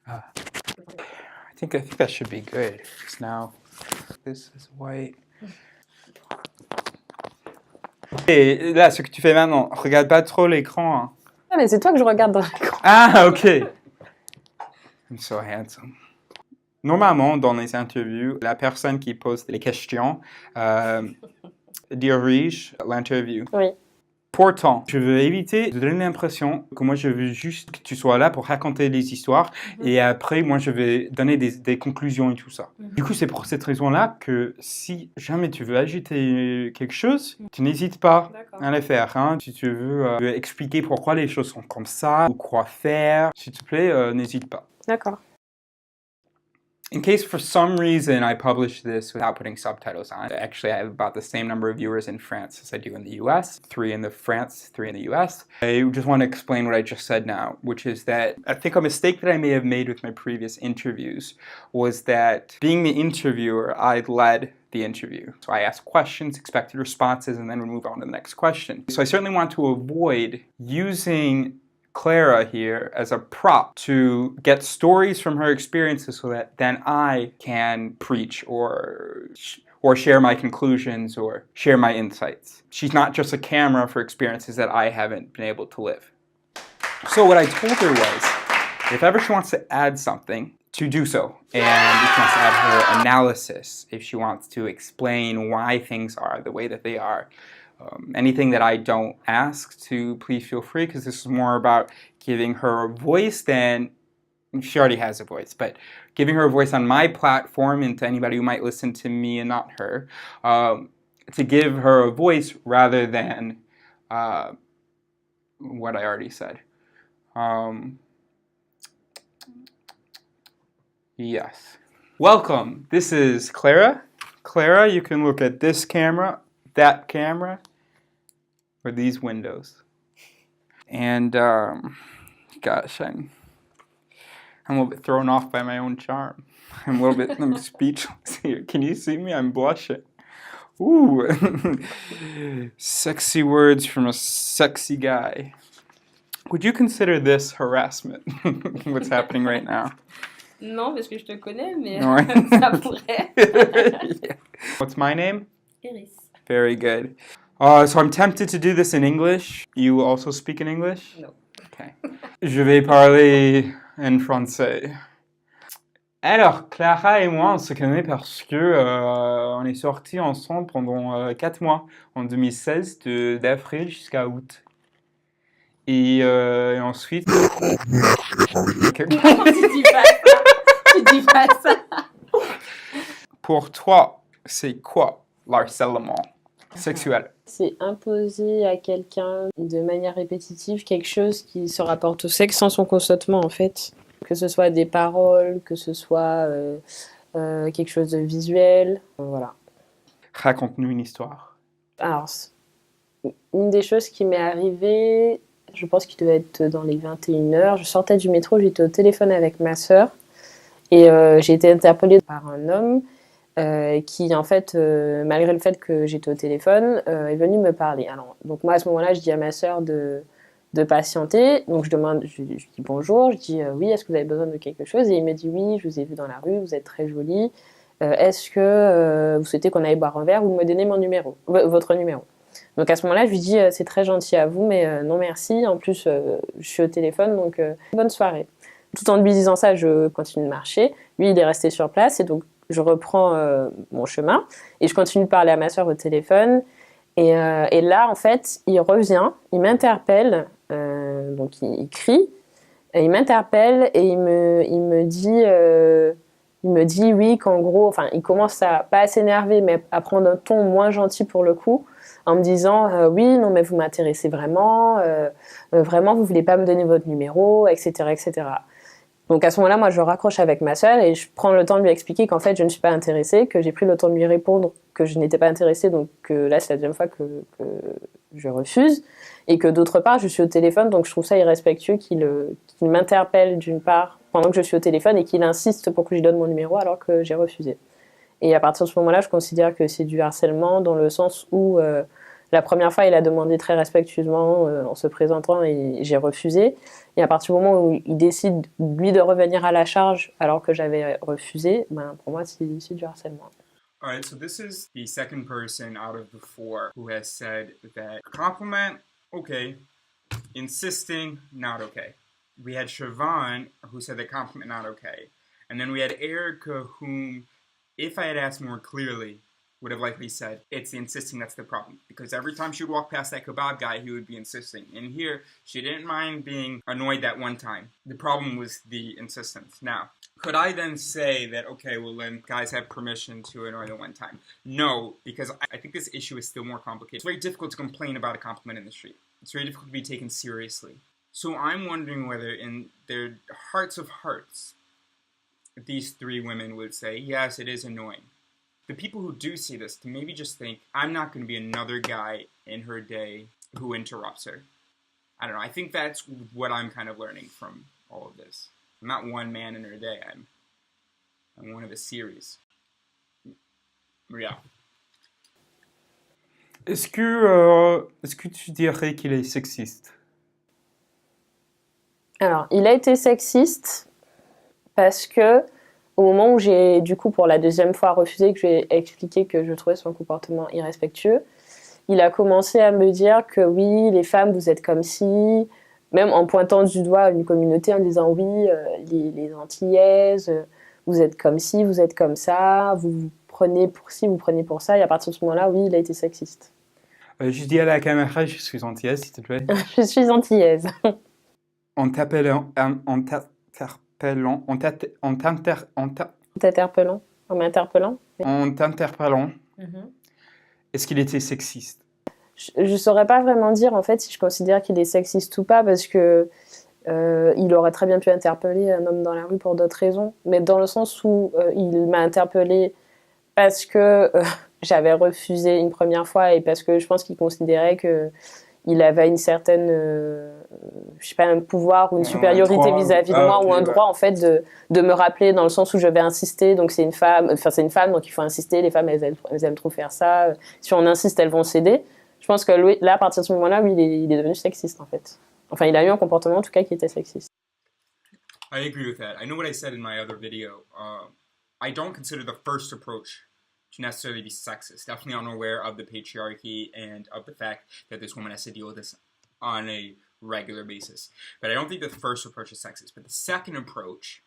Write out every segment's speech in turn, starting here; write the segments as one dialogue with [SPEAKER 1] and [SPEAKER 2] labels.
[SPEAKER 1] I think that should be good. Because now this is white. Et là, ce que tu fais maintenant, regarde pas trop l'écran. Hein.
[SPEAKER 2] Ah, mais c'est toi que je regarde dans l'écran.
[SPEAKER 1] Ah, ok. I'm so handsome. Normalement, dans les interviews, la personne qui pose les questions dirige l'interview.
[SPEAKER 2] Oui.
[SPEAKER 1] Pourtant, je veux éviter de donner l'impression que moi, je veux juste que tu sois là pour raconter des histoires et après, moi, je vais donner des conclusions et tout ça. Du coup, c'est pour cette raison-là que si jamais tu veux ajouter quelque chose, tu n'hésites pas à le faire. Hein. Si tu veux expliquer pourquoi les choses sont comme ça ou quoi faire, s'il te plaît, n'hésite pas.
[SPEAKER 2] D'accord.
[SPEAKER 1] In case for some reason I publish this without putting subtitles on, actually I have about the same number of viewers in France as I do in the US, 3 in France, 3 in the US. I just want to explain what I just said now, which is that I think a mistake that I may have made with my previous interviews was that being the interviewer, I led the interview. So I asked questions, expected responses, and then we move on to the next question. So I certainly want to avoid using Clara here as a prop to get stories from her experiences so that then I can preach or share my conclusions or share my insights. She's not just a camera for experiences that I haven't been able to live. So what I told her was, if ever she wants to add something, to do so. And if she wants to add her analysis, if she wants to explain why things are the way that they are, anything that I don't ask to, please feel free, because this is more about giving her a voice than, she already has a voice, but giving her a voice on my platform and to anybody who might listen to me and not her, to give her a voice rather than what I already said. Yes. Welcome. This is Clara. Clara, you can look at this camera, that camera, or these windows. And gosh, I'm a little bit thrown off by my own charm. I'm speechless here. Can you see me? I'm blushing. Ooh, sexy words from a sexy guy. Would you consider this harassment? What's happening right now?
[SPEAKER 2] Non, parce que je te connais, mais
[SPEAKER 1] Ouais.
[SPEAKER 2] ça pourrait.
[SPEAKER 1] Yeah. What's my name?
[SPEAKER 2] Iris.
[SPEAKER 1] Very good. So I'm tempted to do this in English. You also speak in English?
[SPEAKER 2] No.
[SPEAKER 1] Okay. Je vais parler en français. Alors, Clara et moi, on se connaît parce que on est sortis ensemble pendant 4 mois, en 2016, d'avril jusqu'à août. Et ensuite...
[SPEAKER 2] Non, tu dis pas ça. Tu dis pas ça.
[SPEAKER 1] Pour toi, c'est quoi l'harcèlement sexuel?
[SPEAKER 2] C'est imposer à quelqu'un de manière répétitive quelque chose qui se rapporte au sexe sans son consentement, en fait. Que ce soit des paroles, que ce soit quelque chose de visuel, voilà.
[SPEAKER 1] Raconte-nous une histoire.
[SPEAKER 2] Alors, une des choses qui m'est arrivée, je pense qu'il devait être dans les 21h, je sortais du métro, j'étais au téléphone avec ma sœur et j'ai été interpellée par un homme qui, en fait, malgré le fait que j'étais au téléphone, est venu me parler. Alors, donc moi, à ce moment-là, je dis à ma sœur de patienter. Donc, je dis bonjour, je dis oui, est-ce que vous avez besoin de quelque chose? Et il me dit oui, je vous ai vu dans la rue, vous êtes très jolie. Est-ce que vous souhaitez qu'on aille boire un verre ou me donner votre numéro? Donc à ce moment-là, je lui dis c'est très gentil à vous, mais non merci. En plus, je suis au téléphone, donc bonne soirée. Tout en lui disant ça, je continue de marcher. Lui, il est resté sur place et donc je reprends mon chemin et je continue de parler à ma sœur au téléphone. Et là, en fait, il revient, il m'interpelle, donc il crie, et il m'interpelle et il me dit oui, qu'en gros, enfin, il commence pas à s'énerver, mais à prendre un ton moins gentil pour le coup, en me disant oui, non, mais vous m'intéressez vraiment, vraiment, vous voulez pas me donner votre numéro, etc., etc. Donc à ce moment-là, moi, je raccroche avec ma sœur et je prends le temps de lui expliquer qu'en fait, je ne suis pas intéressée, que j'ai pris le temps de lui répondre que je n'étais pas intéressée, donc là, c'est la deuxième fois que je refuse, et que d'autre part, je suis au téléphone, donc je trouve ça irrespectueux qu'il m'interpelle d'une part pendant que je suis au téléphone et qu'il insiste pour que je lui donne mon numéro alors que j'ai refusé. Et à partir de ce moment-là, je considère que c'est du harcèlement dans le sens où La première fois, il a demandé très respectueusement en se présentant et j'ai refusé. Et à partir du moment où il décide, lui, de revenir à la charge alors que j'avais refusé, ben, pour moi, c'est du harcèlement.
[SPEAKER 1] All right, so this is the second person out of the four who has said that compliment, okay, insisting, not okay. We had Siobhan, who said that compliment, not okay. And then we had Erica, whom, if I had asked more clearly, would have likely said, it's the insisting that's the problem. Because every time she would walk past that kebab guy, he would be insisting. And here, she didn't mind being annoyed that one time. The problem was the insistence. Now, could I then say that, okay, well then guys have permission to annoy the one time? No, because I think this issue is still more complicated. It's very difficult to complain about a compliment in the street. It's very difficult to be taken seriously. So I'm wondering whether in their hearts of hearts, these three women would say, yes, it is annoying. The people who do see this to maybe just think, I'm not going to be another guy in her day who interrupts her. I don't know. I think that's what I'm kind of learning from all of this. I'm not one man in her day. I'm one of a series. Yeah. Est-ce que tu dirais qu'il est sexiste?
[SPEAKER 2] Alors, il a été sexiste parce que au moment où j'ai, du coup, pour la deuxième fois refusé, que j'ai expliqué que je trouvais son comportement irrespectueux, il a commencé à me dire que oui, les femmes, vous êtes comme si, même en pointant du doigt une communauté en disant oui, les Antillaises, vous êtes comme ci, vous êtes comme ça, vous vous prenez pour ci, vous prenez pour ça, et à partir de ce moment-là, oui, il a été sexiste.
[SPEAKER 1] Je dis à la caméra, je suis antillaise, s'il te plaît.
[SPEAKER 2] Je suis antillaise.
[SPEAKER 1] En t'interpellant, est-ce qu'il était sexiste?
[SPEAKER 2] Je saurais pas vraiment dire en fait si je considère qu'il est sexiste ou pas parce que il aurait très bien pu interpeller un homme dans la rue pour d'autres raisons, mais dans le sens où il m'a interpellée parce que j'avais refusé une première fois et parce que je pense qu'il considérait que il avait une certaine, je sais pas, un pouvoir ou une supériorité vis-à-vis de moi ou un droit en fait de me rappeler dans le sens où je vais insister. Donc c'est une femme, donc il faut insister. Les femmes elles aiment trop faire ça. Si on insiste, elles vont céder. Je pense que lui, là, à partir de ce moment-là, oui, il est devenu sexiste en fait. Enfin, il a eu un comportement en tout cas qui était sexiste.
[SPEAKER 1] I agree with that. I know what I said in my other video. I don't consider the first approach to necessarily be sexist. Definitely unaware of the patriarchy and of the fact that this woman has to deal with this on a regular basis. But I don't think the first approach is sexist. But the second approach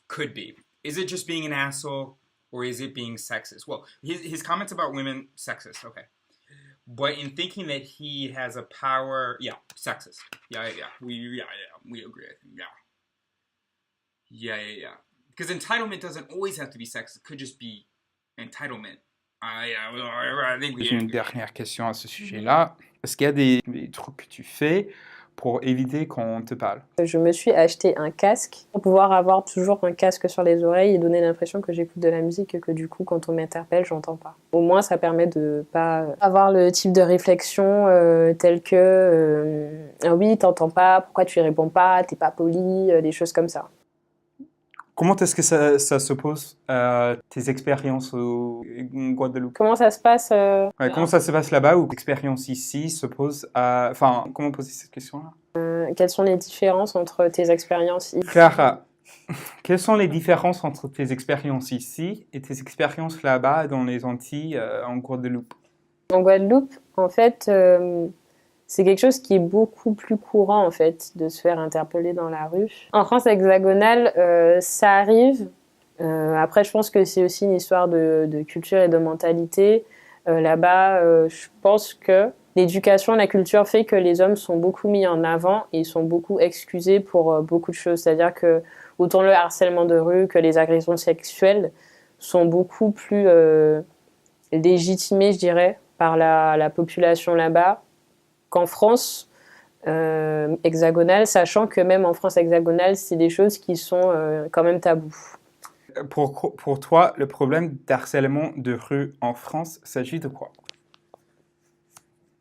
[SPEAKER 1] could be. Is it just being an asshole or is it being sexist? Well, his comments about women, sexist, okay. But in thinking that he has a power, yeah, sexist. Yeah. We agree, I think, yeah. Yeah. Because entitlement doesn't always have to be sexist. It could just be entitlement. I think J'ai une dernière question à ce sujet-là. Est-ce qu'il y a des trucs que tu fais pour éviter qu'on te parle?
[SPEAKER 2] Je me suis acheté un casque pour pouvoir avoir toujours un casque sur les oreilles et donner l'impression que j'écoute de la musique et que du coup, quand on m'interpelle, j'entends pas. Au moins, ça permet de pas avoir le type de réflexion tel que oui, t'entends pas, pourquoi tu réponds pas, t'es pas poli, des choses comme ça.
[SPEAKER 1] Comment est-ce que ça s'oppose à tes expériences au Guadeloupe?
[SPEAKER 2] Comment ça se passe
[SPEAKER 1] comment ça se passe là-bas ou l'expérience ici s'oppose à... Enfin, comment poser cette question-là?
[SPEAKER 2] Quelles sont les différences entre tes expériences ici?
[SPEAKER 1] Clara, quelles sont les différences entre tes expériences ici et tes expériences là-bas dans les Antilles, en Guadeloupe?
[SPEAKER 2] En Guadeloupe, en fait... c'est quelque chose qui est beaucoup plus courant en fait de se faire interpeller dans la rue. En France hexagonale, ça arrive. Après, je pense que c'est aussi une histoire de culture et de mentalité. Là-bas, je pense que l'éducation, la culture fait que les hommes sont beaucoup mis en avant et sont beaucoup excusés pour beaucoup de choses. C'est-à-dire que autant le harcèlement de rue que les agressions sexuelles sont beaucoup plus légitimées, je dirais, par la population là-bas. Qu'en France hexagonale, sachant que même en France hexagonale, c'est des choses qui sont quand même tabous.
[SPEAKER 1] Pour toi, le problème d'harcèlement de rue en France s'agit de quoi?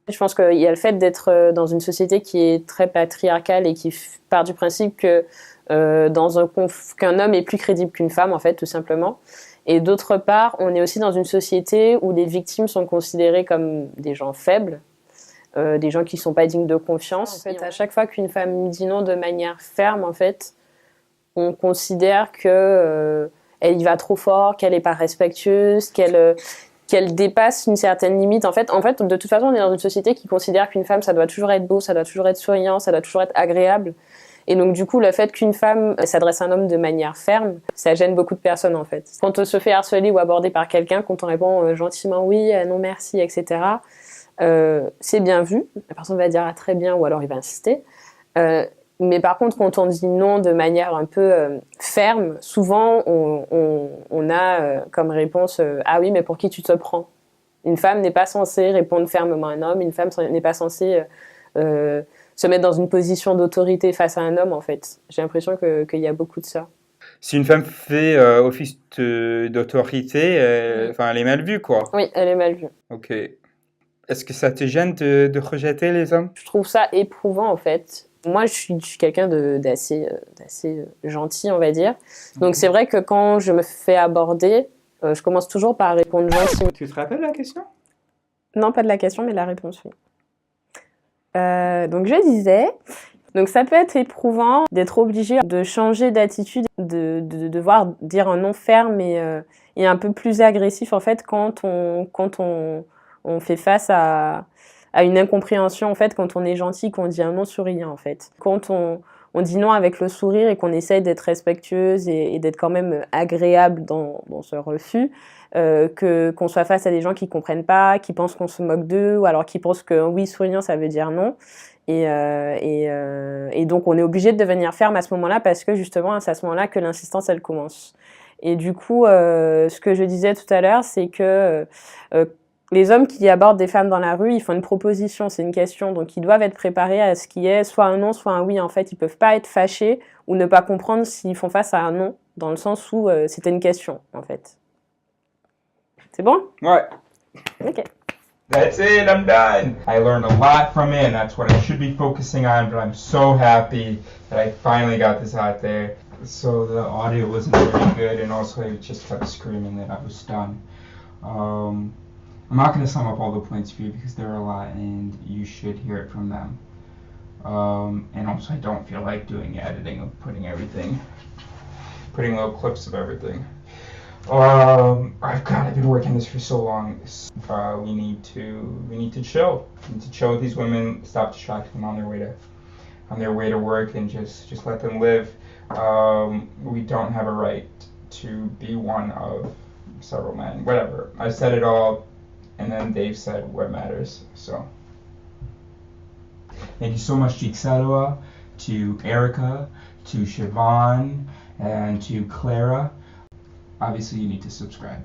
[SPEAKER 2] Je pense qu'il y a le fait d'être dans une société qui est très patriarcale et qui part du principe que qu'un homme est plus crédible qu'une femme, en fait, tout simplement. Et d'autre part, on est aussi dans une société où les victimes sont considérées comme des gens faibles, des gens qui ne sont pas dignes de confiance. En fait, à chaque fois qu'une femme dit non de manière ferme, en fait, on considère que elle y va trop fort, qu'elle n'est pas respectueuse, qu'elle dépasse une certaine limite. En fait, de toute façon, on est dans une société qui considère qu'une femme, ça doit toujours être beau, ça doit toujours être souriant, ça doit toujours être agréable. Et donc, du coup, le fait qu'une femme s'adresse à un homme de manière ferme, ça gêne beaucoup de personnes, en fait. Quand on se fait harceler ou aborder par quelqu'un, quand on répond gentiment oui, non merci, etc., c'est bien vu. La personne va dire ah, très bien, ou alors il va insister. Mais par contre, quand on dit non de manière un peu ferme, souvent, on a comme réponse ah oui, mais pour qui tu te prends ? Une femme n'est pas censée répondre fermement à un homme, une femme n'est pas censée se mettre dans une position d'autorité face à un homme, en fait. J'ai l'impression qu'il y a beaucoup de ça.
[SPEAKER 1] Si une femme fait office d'autorité, enfin, elle est mal vue, quoi.
[SPEAKER 2] Oui, elle est mal vue.
[SPEAKER 1] Ok. Est-ce que ça te gêne de rejeter les hommes?
[SPEAKER 2] Je trouve ça éprouvant, en fait. Moi, je suis quelqu'un d'assez gentil, on va dire. Donc, c'est vrai que quand je me fais aborder, je commence toujours par répondre gentiment.
[SPEAKER 1] Tu te rappelles la question?
[SPEAKER 2] Non, pas de la question, mais de la réponse, oui. Donc, je disais... Donc, ça peut être éprouvant d'être obligé de changer d'attitude, de devoir dire un non ferme et un peu plus agressif, en fait, quand on fait face à une incompréhension, en fait, quand on est gentil, qu'on dit un non souriant, en fait. Quand on dit non avec le sourire et qu'on essaye d'être respectueuse et d'être quand même agréable dans ce refus, qu'on soit face à des gens qui comprennent pas, qui pensent qu'on se moque d'eux, ou alors qui pensent que oui, souriant, ça veut dire non. Et donc, on est obligé de devenir ferme à ce moment-là parce que, justement, c'est à ce moment-là que l'insistance, elle commence. Et du coup, ce que je disais tout à l'heure, c'est que les hommes qui abordent des femmes dans la rue, ils font une proposition, c'est une question. Donc, ils doivent être préparés à ce qui est soit un non, soit un oui. En fait, ils peuvent pas être fâchés ou ne pas comprendre s'ils font face à un non, dans le sens où c'était une question, en fait. C'est bon?
[SPEAKER 1] Ouais.
[SPEAKER 2] Ok.
[SPEAKER 1] That's it, I'm done. I learned a lot from it, and that's what I should be focusing on, but I'm so happy that I finally got this out there. So the audio wasn't very good, and also I just kept screaming that I was done. I'm not going to sum up all the points for you because there are a lot, and you should hear it from them. And also I don't feel like doing editing of putting little clips of everything. I've been working this for so long. We need to chill. We need to chill with these women. Stop distracting them on their way to work, and just let them live. We don't have a right to be one of several men. Whatever. I said it all, and then Dave said what matters. So, thank you so much to Ixelua, to Erica, to Siobhan, and to Clara. Obviously, you need to subscribe.